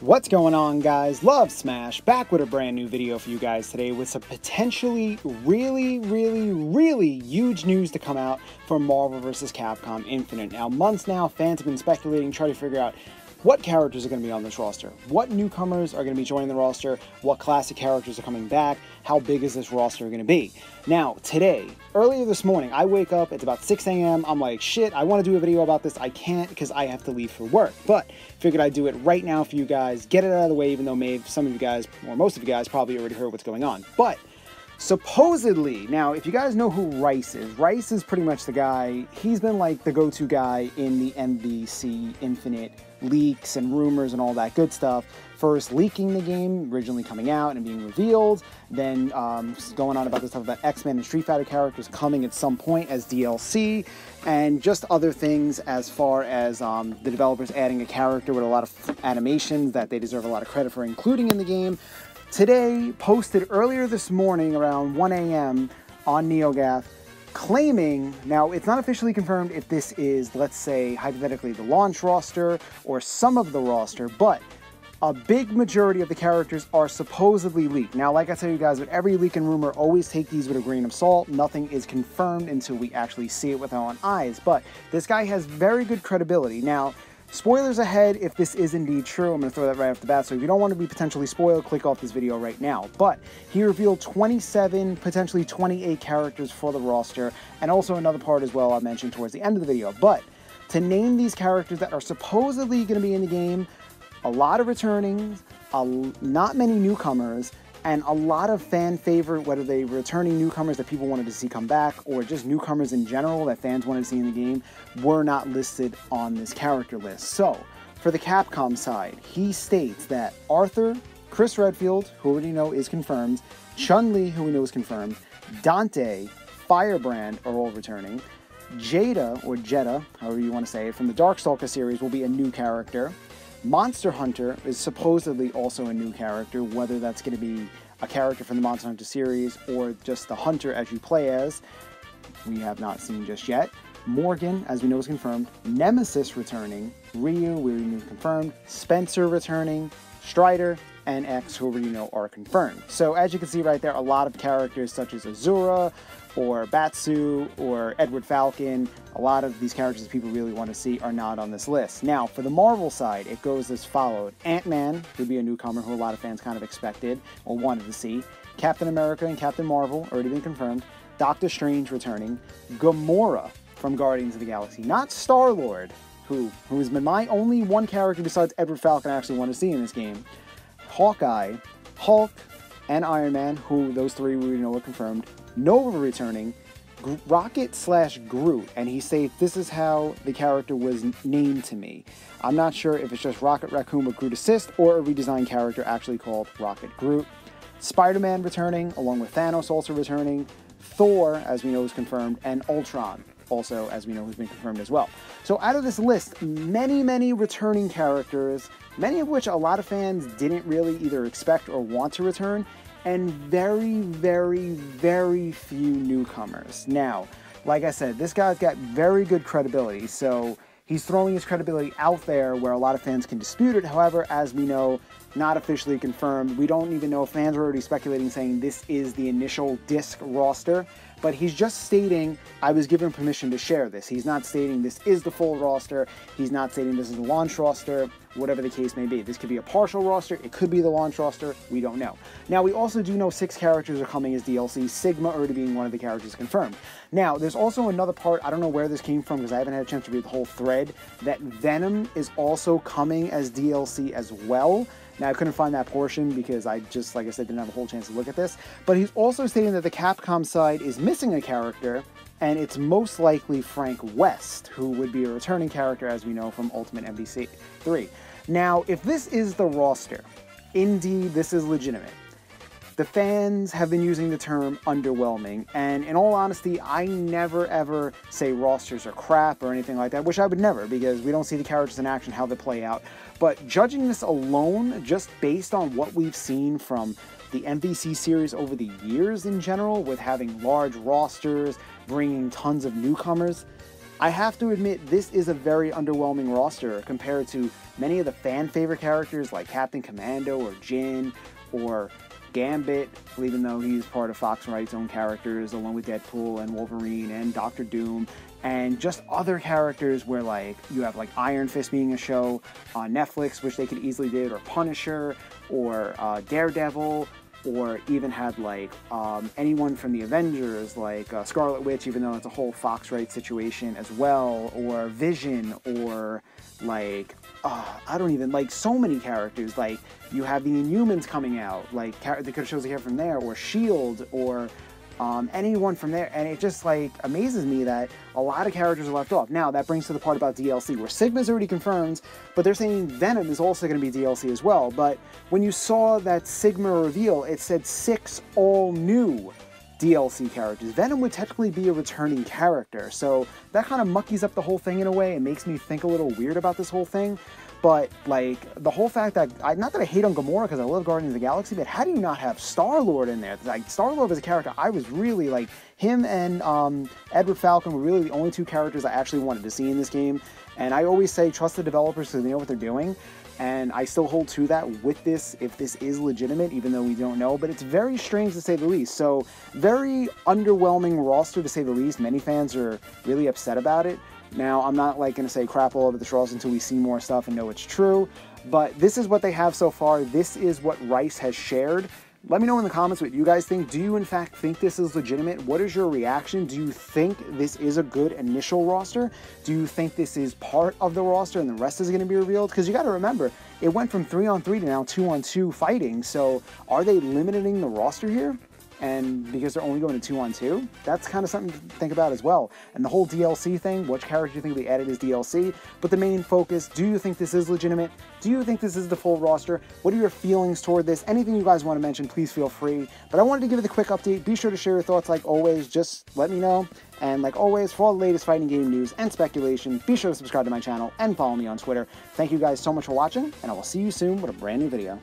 What's going on, guys? Love Smash, back with a brand new video for you guys today with some potentially really huge news to come out for Marvel vs. Capcom Infinite. Now, months now, fans have been speculating, trying to figure out what characters are going to be on this roster, what newcomers are going to be joining the roster, what classic characters are coming back, how big is this roster going to be. Now, today, earlier this morning, I wake up, it's about 6 a.m., I'm like, shit, I want to do a video about this, I can't because I have to leave for work, but figured I'd do it right now for you guys, get it out of the way, even though maybe some of you guys, or most of you guys, probably already heard what's going on. But supposedly, now, if you guys know who Rice is pretty much the guy, he's been like the go-to guy in the MvC Infinite leaks and rumors and all that good stuff. First leaking the game, originally coming out and being revealed, then going on about this stuff about X-Men and Street Fighter characters coming at some point as DLC, and just other things as far as the developers adding a character with a lot of animations that they deserve a lot of credit for including in the game. Today, posted earlier this morning around 1 a.m. on NeoGAF, claiming, now it's not officially confirmed if this is, let's say, hypothetically the launch roster or some of the roster, but a big majority of the characters are supposedly leaked. Now, like I tell you guys, with every leak and rumor, always take these with a grain of salt. Nothing is confirmed until we actually see it with our own eyes, but this guy has very good credibility. Now, spoilers ahead if this is indeed true. I'm going to throw that right off the bat, so if you don't want to be potentially spoiled, click off this video right now. But he revealed 27, potentially 28 characters for the roster, and also another part as well I mentioned towards the end of the video. But to name these characters that are supposedly going to be in the game, a lot of returnings, not many newcomers, and a lot of fan favorite, whether they returning newcomers that people wanted to see come back, or just newcomers in general that fans wanted to see in the game, were not listed on this character list. So, for the Capcom side, he states that Arthur, Chris Redfield, who we already know is confirmed, Chun-Li, who we know is confirmed, Dante, Firebrand are all returning, Jada, or Jetta, however you want to say it, from the Darkstalker series will be a new character. Monster Hunter is supposedly also a new character, whether that's going to be a character from the Monster Hunter series or just the hunter as you play as, we have not seen just yet. Morgan, as we know, is confirmed. Nemesis returning. Ryu, we already know confirmed. Spencer returning. Strider, and X, who you know are confirmed. So as you can see right there, a lot of characters such as Azura, or Batsu, or Edward Falcon, a lot of these characters that people really want to see are not on this list. Now, for the Marvel side, it goes as followed. Ant-Man would be a newcomer who a lot of fans kind of expected or wanted to see. Captain America and Captain Marvel, already been confirmed. Doctor Strange returning. Gamora from Guardians of the Galaxy. Not Star-Lord, who has been my only one character besides Edward Falcon I actually want to see in this game. Hawkeye, Hulk, and Iron Man, who those three we know are confirmed. Nova returning, Rocket/Groot, and he states this is how the character was named to me. I'm not sure if it's just Rocket Raccoon with Groot Assist or a redesigned character actually called Rocket Groot. Spider-Man returning, along with Thanos also returning. Thor, as we know, is confirmed, and Ultron, also, as we know, has been confirmed as well. So out of this list, many returning characters, many of which a lot of fans didn't really either expect or want to return, and very few newcomers. Now, like I said, this guy's got very good credibility, so he's throwing his credibility out there where a lot of fans can dispute it. However, as we know, not officially confirmed. We don't even know if fans are already speculating saying this is the initial disc roster, but he's just stating, I was given permission to share this. He's not stating this is the full roster. He's not stating this is the launch roster, whatever the case may be. This could be a partial roster. It could be the launch roster. We don't know. Now, we also do know 6 characters are coming as DLC, Sigma already being one of the characters confirmed. Now, there's also another part, I don't know where this came from because I haven't had a chance to read the whole thread, that Venom is also coming as DLC as well. Now, I couldn't find that portion because I just, like I said, didn't have a whole chance to look at this. But he's also stating that the Capcom side is missing a character, and it's most likely Frank West, who would be a returning character, as we know, from Ultimate MvC 3. Now, if this is the roster, indeed, this is legitimate. The fans have been using the term underwhelming, and in all honesty, I never ever say rosters are crap or anything like that, which I would never, because we don't see the characters in action, how they play out. But judging this alone, just based on what we've seen from the MvC series over the years in general, with having large rosters, bringing tons of newcomers, I have to admit, this is a very underwhelming roster compared to many of the fan favorite characters like Captain Commando or Jin or Gambit, even though he's part of Fox Wright's own characters, along with Deadpool and Wolverine and Doctor Doom, and just other characters where, like, you have, like, Iron Fist being a show on Netflix, which they could easily did, or Punisher, or Daredevil, or even had, like, anyone from the Avengers, like Scarlet Witch, even though it's a whole Fox Wright situation as well, or Vision, or, like, I don't even, like, so many characters. Like, you have the Inhumans coming out, like, they could have shows here from there, or S.H.I.E.L.D., or anyone from there, and it just, like, amazes me that a lot of characters are left off. Now, that brings to the part about DLC, where Sigma's already confirmed, but they're saying Venom is also going to be DLC as well. But when you saw that Sigma reveal, it said 6 all-new DLC characters. Venom would technically be a returning character, so that kind of muckies up the whole thing in a way. It makes me think a little weird about this whole thing. But, like, the whole fact that, not that I hate on Gamora because I love Guardians of the Galaxy, but how do you not have Star-Lord in there? Like, Star-Lord was a character I was really, like, him and Edward Falcon were really the only 2 characters I actually wanted to see in this game. And I always say, trust the developers because they know what they're doing. And I still hold to that with this, if this is legitimate, even though we don't know. But it's very strange to say the least. So, very underwhelming roster to say the least. Many fans are really upset about it. Now, I'm not, like, going to say crap all over the roster until we see more stuff and know it's true. But this is what they have so far. This is what Rice has shared. Let me know in the comments what you guys think. Do you, in fact, think this is legitimate? What is your reaction? Do you think this is a good initial roster? Do you think this is part of the roster and the rest is going to be revealed? Because you got to remember, it went from 3-on-3 to now 2-on-2 fighting. So are they limiting the roster here? And because they're only going to 2-on-2, that's kind of something to think about as well. And the whole DLC thing, which character do you think they added as DLC? But the main focus, do you think this is legitimate? Do you think this is the full roster? What are your feelings toward this? Anything you guys want to mention, please feel free. But I wanted to give it a quick update. Be sure to share your thoughts like always. Just let me know. And like always, for all the latest fighting game news and speculation, be sure to subscribe to my channel and follow me on Twitter. Thank you guys so much for watching, and I will see you soon with a brand new video.